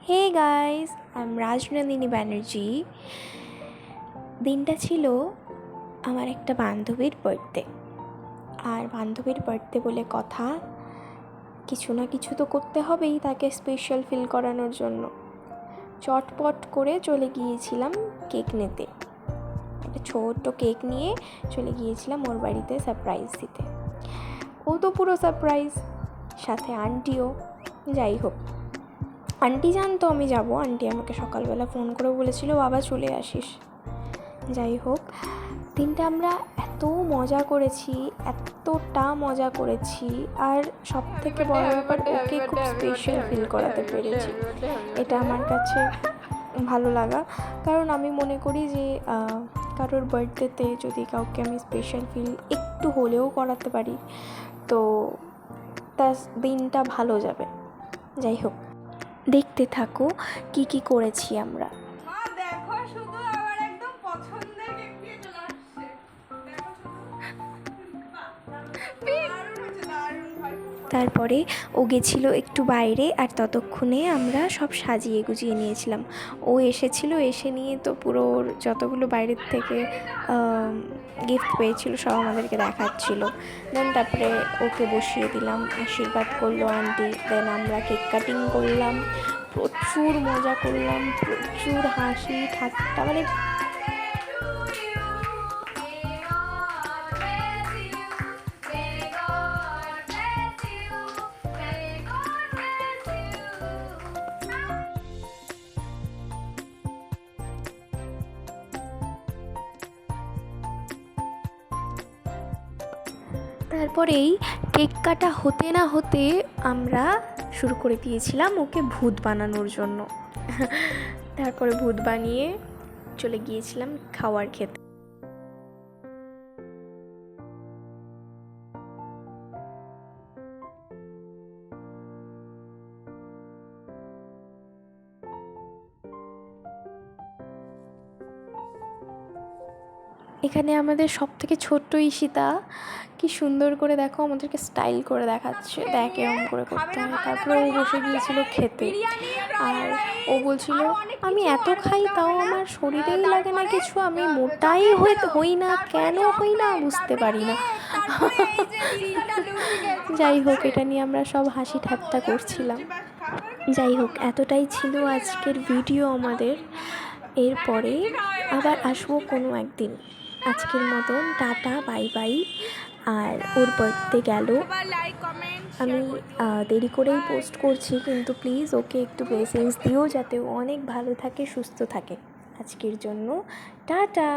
Hey guys, I am Rajnandini Banerjee. দিনটা ছিল আমার একটা বান্ধবীর বার্থডে। আর বান্ধবীর বার্থডে বলে কথা, কিছু না কিছু তো করতে হবেই তাকে স্পেশাল ফিল করানোর জন্য। চটপট করে চলে গিয়েছিলাম কেক নিতে। একটা ছোট্ট কেক নিয়ে চলে গিয়েছিলাম ওর বাড়িতে সারপ্রাইজ দিতে। ও তো পুরো সারপ্রাইজ, সাথে আন্টিও। যাই হোক, আন্টি জানতো আমি যাব। আন্টি আমাকে সকালবেলা ফোন করে বলেছিল, বাবা চলে আসিস। যাই হোক, দিনটা আমরা এত মজা করেছি, এতটা মজা করেছি। আর সব থেকে বড় ব্যাপার, ওকে খুব স্পেশাল ফিল করাতে পেরেছি। এটা আমার কাছে ভালো লাগা, কারণ আমি মনে করি যে কারোর বার্থডেতে যদি কাউকে আমি স্পেশাল ফিল একটু হলেও করাতে পারি, তো তার দিনটা ভালো যাবে। যাই হোক, দেখতে থাকো কি কি করেছি আমরা। তারপরে ও গেছিল একটু বাইরে, আর ততক্ষণে আমরা সব সাজিয়ে গুজিয়ে নিয়েছিলাম। ও এসেছিল, এসে নিয়ে তো পুরো যতগুলো বাইরের থেকে গিফট পেয়েছিল সব আমাদেরকে দেখাচ্ছিল। দেন তারপরে ওকে বসিয়ে দিলাম, আশীর্বাদ করলো আন্টি। দেন আমরা কেক কাটিং করলাম, প্রচুর মজা করলাম, প্রচুর হাসি ঠাট্টা, মানে তারপরেই কেক কাটা হতে না হতে আমরা শুরু করে দিয়েছিলাম ওকে ভূত বানানোর জন্য। তারপরে ভূত বানিয়ে চলে গিয়েছিলাম খাওয়ার খেতে। এখানে আমাদের সব থেকে ছোট্ট ঈশিতা কি সুন্দর করে দেখো আমাদেরকে স্টাইল করে দেখাচ্ছে, দেখ এরকম করে করতে হয়। তারপরে ও বসে গিয়েছিল খেতে, আর ও বলছিল আমি এত খাই তাও আমার শরীরেই লাগে না কিছু, আমি মোটাই হই না, কেন হই না বুঝতে পারি না। যাই হোক, এটা নিয়ে আমরা সব হাসি ঠাট্টা করছিলাম। যাই হোক, এতটাই ছিল আজকের ভিডিও আমাদের। এরপরে আবার আসবো কোনো একদিন। আজকের মতন টাটা, বাই বাই। আর ওর বার্থডে গেল, আমি দেরি করেই পোস্ট করছি, কিন্তু প্লিজ ওকে একটু ব্লেসিংস দিও যাতে ও অনেক ভালো থাকে, সুস্থ থাকে। আজকের জন্য টাটা।